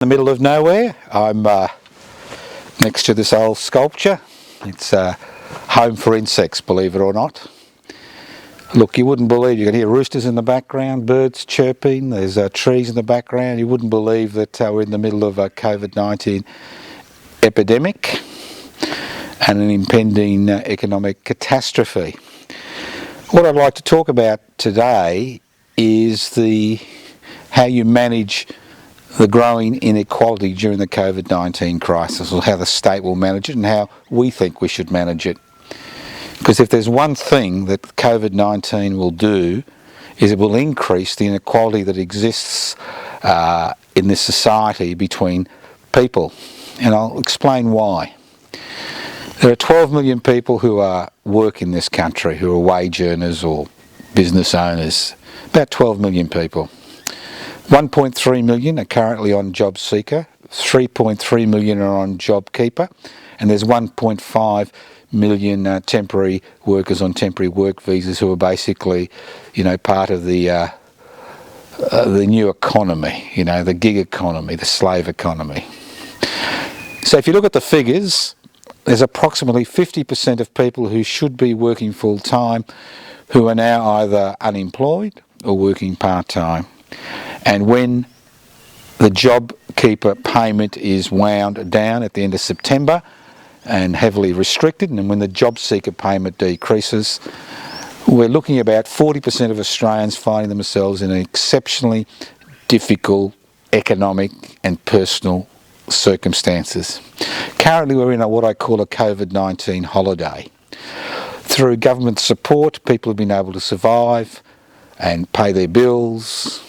In the middle of nowhere. I'm next to this old sculpture. It's home for insects, believe it or not. Look, you wouldn't believe, you can hear roosters in the background, birds chirping, there's trees in the background. You wouldn't believe that we're in the middle of a COVID-19 epidemic and an impending economic catastrophe. What I'd like to talk about today is how you manage the growing inequality during the COVID-19 crisis, or how the state will manage it and how we think we should manage it. Because if there's one thing that COVID-19 will do, is it will increase the inequality that exists in this society between people. And I'll explain why. There are 12 million people who work in this country, who are wage earners or business owners. About 12 million people. 1.3 million are currently on Jobseeker, 3.3 million are on Jobkeeper, and there's 1.5 million temporary workers on temporary work visas who are basically, part of the new economy, the gig economy, the slave economy. So if you look at the figures, there's approximately 50% of people who should be working full-time who are now either unemployed or working part-time. And when the JobKeeper payment is wound down at the end of September and heavily restricted, and when the JobSeeker payment decreases, we're looking at about 40% of Australians finding themselves in an exceptionally difficult economic and personal circumstances. Currently we're in what I call a COVID-19 holiday. Through government support, people have been able to survive and pay their bills.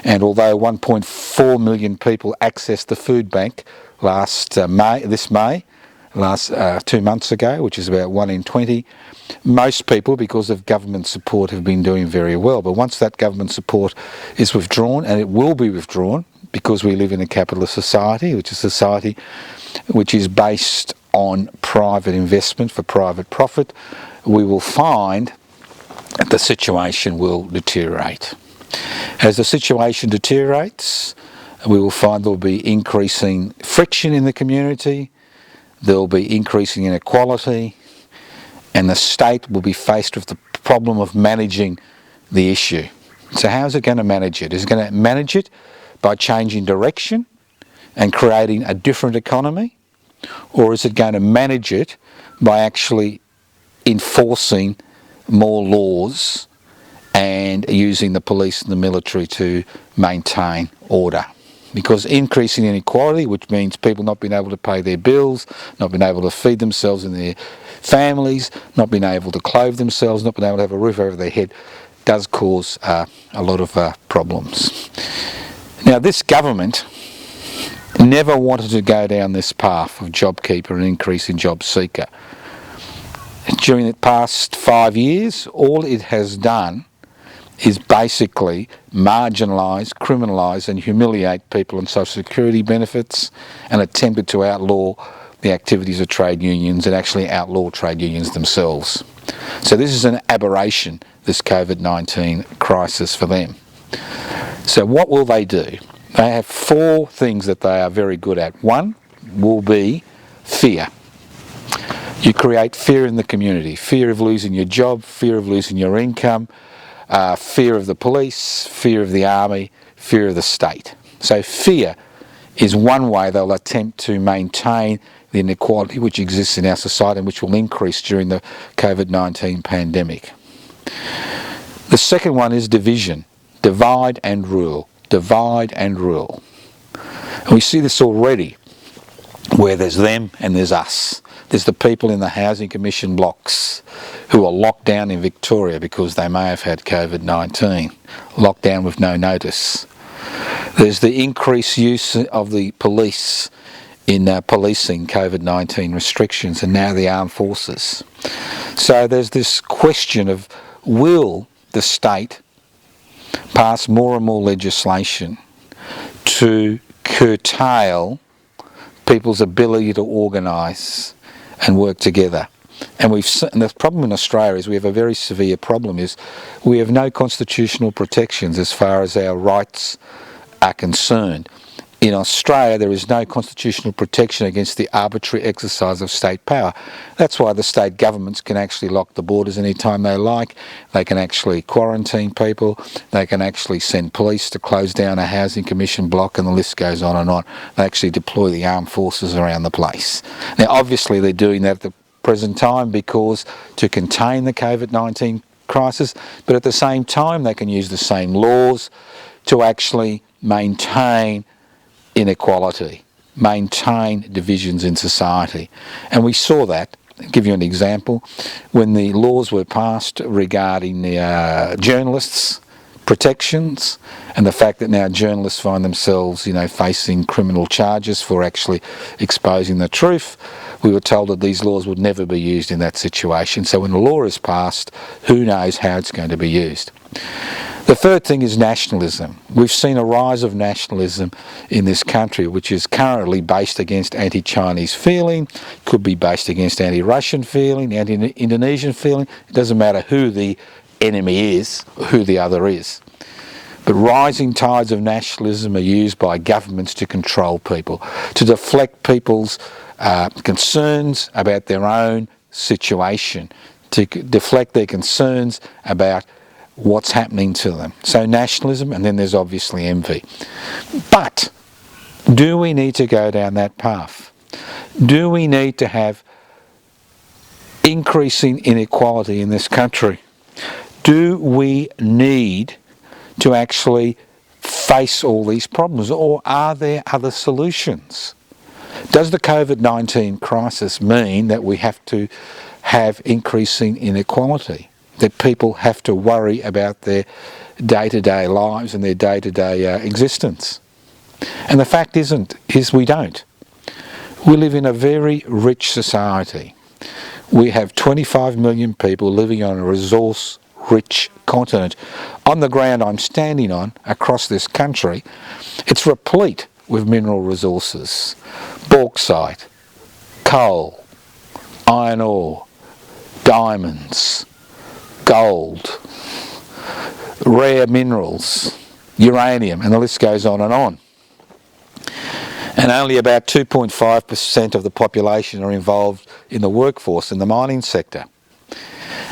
And although 1.4 million people accessed the food bank this May, 2 months ago, which is about 1 in 20, most people, because of government support, have been doing very well. But once that government support is withdrawn, and it will be withdrawn because we live in a capitalist society, which is a society which is based on private investment for private profit, we will find that the situation will deteriorate. As the situation deteriorates, we will find there will be increasing friction in the community, there will be increasing inequality, and the state will be faced with the problem of managing the issue. So how is it going to manage it? Is it going to manage it by changing direction and creating a different economy? Or is it going to manage it by actually enforcing more laws and using the police and the military to maintain order? Because increasing inequality, which means people not being able to pay their bills, not being able to feed themselves and their families, not being able to clothe themselves, not being able to have a roof over their head, does cause a lot of problems. Now, this government never wanted to go down this path of JobKeeper and increase in JobSeeker. During the past 5 years, all it has done is basically marginalise, criminalise and humiliate people on social security benefits, and attempted to outlaw the activities of trade unions and actually outlaw trade unions themselves. So this is an aberration, this COVID-19 crisis for them. So what will they do? They have 4 things that they are very good at. One will be fear. You create fear in the community, fear of losing your job, fear of losing your income, fear of the police, fear of the army, fear of the state. So fear is one way they'll attempt to maintain the inequality which exists in our society and which will increase during the COVID-19 pandemic. The second one is division. Divide and rule. Divide and rule. And we see this already, where there's them and there's us. There's the people in the Housing Commission blocks who are locked down in Victoria because they may have had COVID-19, locked down with no notice. There's the increased use of the police in policing COVID-19 restrictions, and now the armed forces. So there's this question of, will the state pass more and more legislation to curtail people's ability to organise and work together? And the problem in Australia is we have a very severe problem, is we have no constitutional protections as far as our rights are concerned. in Australia, there is no constitutional protection against the arbitrary exercise of state power. That's why the state governments can actually lock the borders anytime they like. They can actually quarantine people. They can actually send police to close down a housing commission block, and the list goes on and on. They actually deploy the armed forces around the place. Now, obviously, they're doing that at the present time because to contain the COVID-19 crisis, but at the same time, they can use the same laws to actually maintain inequality, maintain divisions in society. And we saw that. I'll give you an example. When the laws were passed regarding the journalists' protections and the fact that now journalists find themselves, facing criminal charges for actually exposing the truth, we were told that these laws would never be used in that situation. So when the law is passed, who knows how it's going to be used. The third thing is nationalism. We've seen a rise of nationalism in this country, which is currently based against anti-Chinese feeling, could be based against anti-Russian feeling, anti-Indonesian feeling. It doesn't matter who the enemy is, who the other is. But rising tides of nationalism are used by governments to control people, to deflect people's concerns about their own situation, to deflect their concerns about what's happening to them. So nationalism, and then there's obviously envy. But do we need to go down that path? Do we need to have increasing inequality in this country? Do we need to actually face all these problems, or are there other solutions? Does the COVID-19 crisis mean that we have to have increasing inequality? That people have to worry about their day-to-day lives and their day-to-day existence? And the fact is we don't. We live in a very rich society. We have 25 million people living on a resource-rich continent. On the ground I'm standing on, across this country, it's replete with mineral resources. Bauxite, coal, iron ore, diamonds, gold, rare minerals, uranium, and the list goes on and on. And only about 2.5% of the population are involved in the workforce in the mining sector.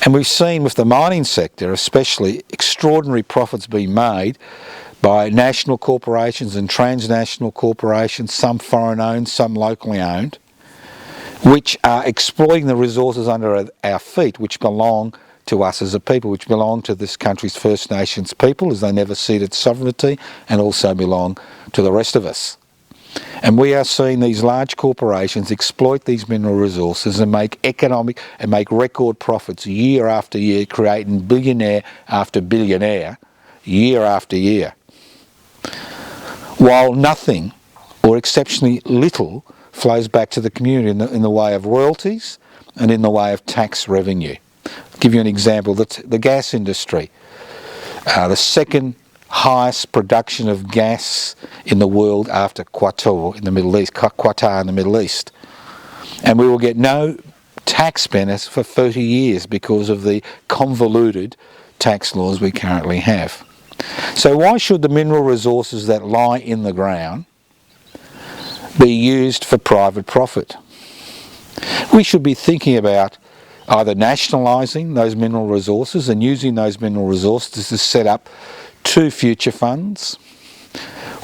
And we've seen with the mining sector especially extraordinary profits being made by national corporations and transnational corporations, some foreign owned, some locally owned, which are exploiting the resources under our feet, which belong to us as a people, which belong to this country's First Nations people, as they never ceded sovereignty, and also belong to the rest of us. And we are seeing these large corporations exploit these mineral resources and make record profits year after year, creating billionaire after billionaire, year after year, while nothing, or exceptionally little, flows back to the community in the way of royalties and in the way of tax revenue. I'll give you an example. The gas industry, the second highest production of gas in the world after Qatar in the Middle East. And we will get no tax benefits for 30 years because of the convoluted tax laws we currently have. So why should the mineral resources that lie in the ground be used for private profit? We should be thinking about either nationalising those mineral resources and using those mineral resources to set up two future funds,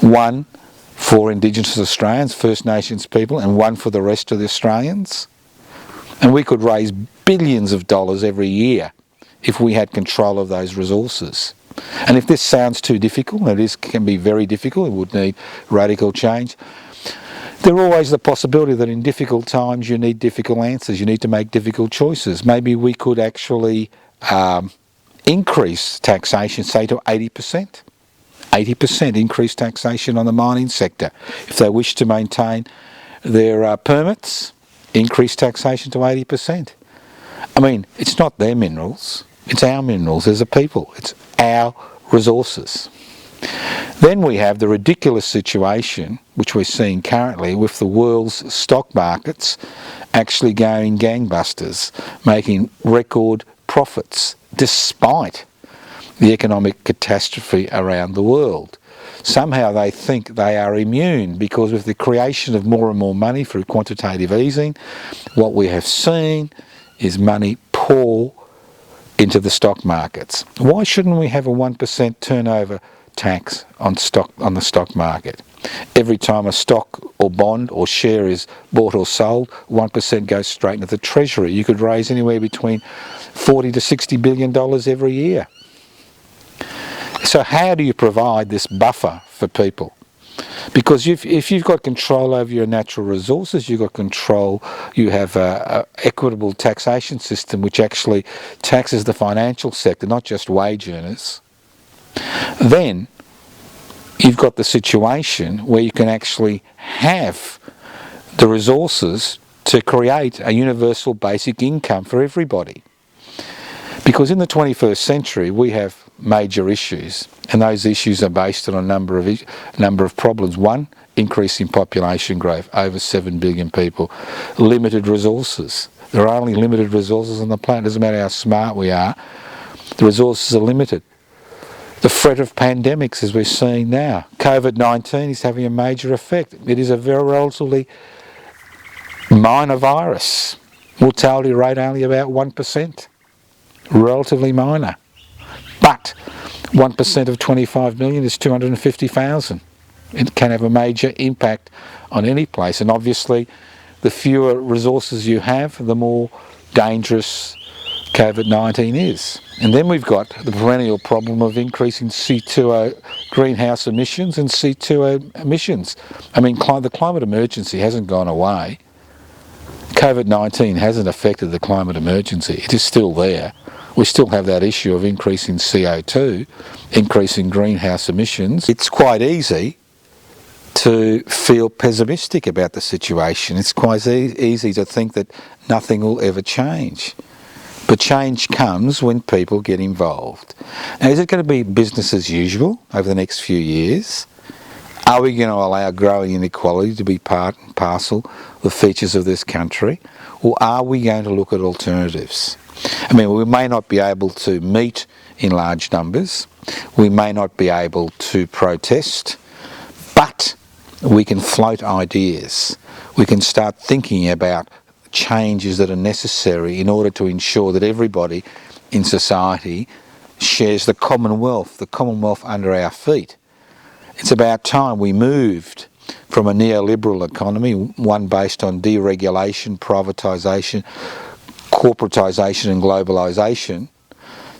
one for Indigenous Australians, First Nations people, and one for the rest of the Australians. And we could raise billions of dollars every year if we had control of those resources. And if this sounds too difficult, and it can be very difficult, it would need radical change, there's always the possibility that in difficult times you need difficult answers, you need to make difficult choices. Maybe we could actually increase taxation, say to 80%. 80% increased taxation on the mining sector. If they wish to maintain their permits, increase taxation to 80%. I mean, it's not their minerals, it's our minerals as a people. It's our resources. Then we have the ridiculous situation, which we're seeing currently, with the world's stock markets actually going gangbusters, making record profits despite the economic catastrophe around the world. somehow they think they are immune, because with the creation of more and more money through quantitative easing, what we have seen is money pour into the stock markets. Why shouldn't we have a 1% turnover tax on the stock market? Every time a stock or bond or share is bought or sold, 1% goes straight into the treasury. You could raise anywhere between $40 to $60 billion every year. So how do you provide this buffer for people? Because if you've got control over your natural resources, you've got control, you have an equitable taxation system which actually taxes the financial sector, not just wage earners, then you've got the situation where you can actually have the resources to create a universal basic income for everybody. Because in the 21st century we have major issues, and those issues are based on a number of problems. One, increase in population growth, over 7 billion people. Limited resources. There are only limited resources on the planet. It doesn't matter how smart we are, the resources are limited. The threat of pandemics, as we're seeing now. COVID-19 is having a major effect. It is a very relatively minor virus. Mortality rate only about 1%. Relatively minor. But 1% of 25 million is 250,000. It can have a major impact on any place, and obviously the fewer resources you have, the more dangerous COVID-19 is. And then we've got the perennial problem of increasing C2O greenhouse emissions and C2O emissions. I mean, the climate emergency hasn't gone away. COVID-19 hasn't affected the climate emergency. It is still there. We still have that issue of increasing CO2, increasing greenhouse emissions. It's quite easy to feel pessimistic about the situation. It's quite easy to think that nothing will ever change. But change comes when people get involved. Now, is it going to be business as usual over the next few years? Are we going to allow growing inequality to be part and parcel of the features of this country? Or are we going to look at alternatives? I mean, we may not be able to meet in large numbers. We may not be able to protest. But we can float ideas. We can start thinking about changes that are necessary in order to ensure that everybody in society shares the commonwealth under our feet. It's about time we moved from a neoliberal economy, one based on deregulation, privatisation, corporatisation and globalisation,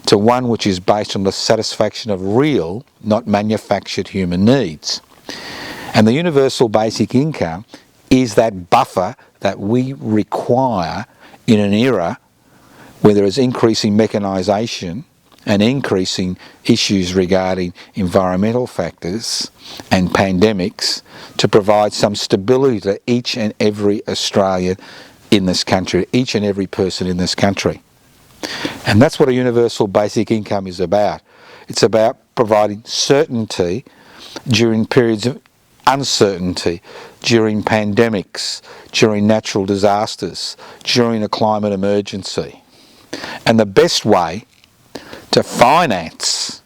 to one which is based on the satisfaction of real, not manufactured human needs. And the universal basic income is that buffer that we require in an era where there is increasing mechanisation and increasing issues regarding environmental factors and pandemics, to provide some stability to each and every Australian in this country, each and every person in this country. And that's what a universal basic income is about. It's about providing certainty during periods of uncertainty, during pandemics, during natural disasters, during a climate emergency. And the best way to finance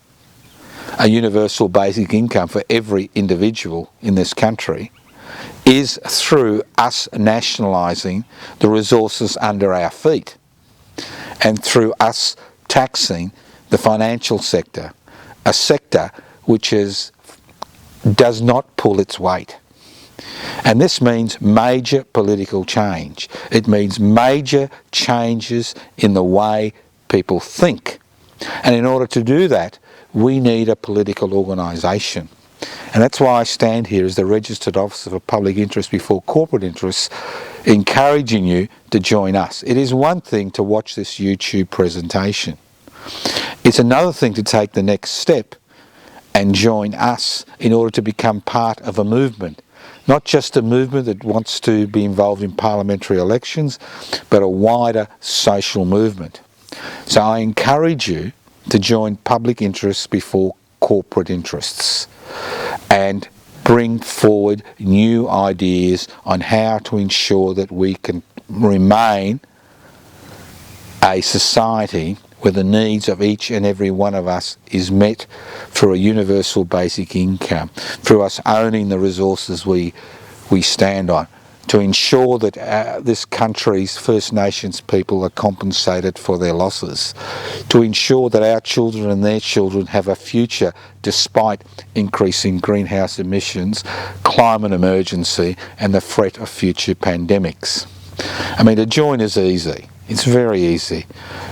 a universal basic income for every individual in this country is through us nationalising the resources under our feet, and through us taxing the financial sector, a sector which does not pull its weight. And this means major political change. It means major changes in the way people think. And in order to do that, we need a political organisation. And that's why I stand here as the Registered Officer for Public Interest before Corporate Interests, encouraging you to join us. It is one thing to watch this YouTube presentation. It's another thing to take the next step and join us in order to become part of a movement. Not just a movement that wants to be involved in parliamentary elections, but a wider social movement. So I encourage you to join public interests before corporate interests and bring forward new ideas on how to ensure that we can remain a society where the needs of each and every one of us is met through a universal basic income, through us owning the resources we stand on, to ensure that this country's First Nations people are compensated for their losses, to ensure that our children and their children have a future despite increasing greenhouse emissions, climate emergency and the threat of future pandemics. I mean, to join is easy. It's very easy.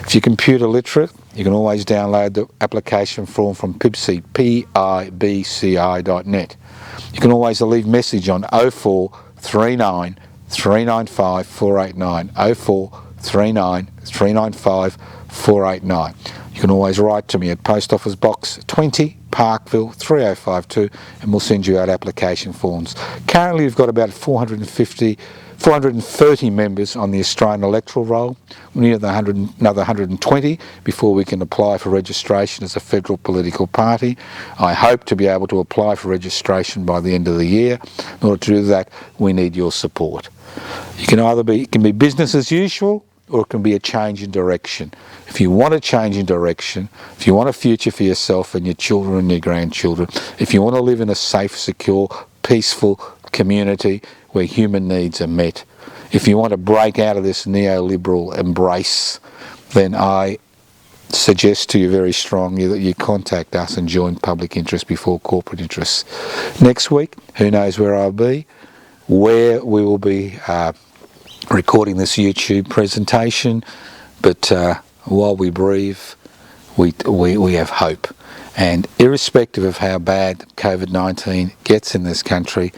If you're computer literate, you can always download the application form from PIBCI, pibci.net. You can always leave message on 0439 395 489, 0439 395 489. You can always write to me at Post Office Box 20, Parkville 3052, and we'll send you out application forms. Currently we've got about 430 members on the Australian electoral roll. We need another 120 before we can apply for registration as a federal political party. I hope to be able to apply for registration by the end of the year. In order to do that, we need your support. It can be business as usual, or it can be a change in direction. If you want a change in direction, if you want a future for yourself and your children and your grandchildren, if you want to live in a safe, secure, peaceful community where human needs are met, if you want to break out of this neoliberal embrace, then I suggest to you very strongly that you contact us and join public interest before corporate interests. Next week, who knows where I'll be, where we will be recording this YouTube presentation, but while we breathe, we have hope. And irrespective of how bad COVID-19 gets in this country,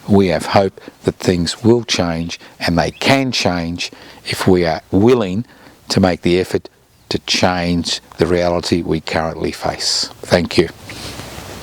we have hope that things will change, and they can change if we are willing to make the effort to change the reality we currently face. Thank you.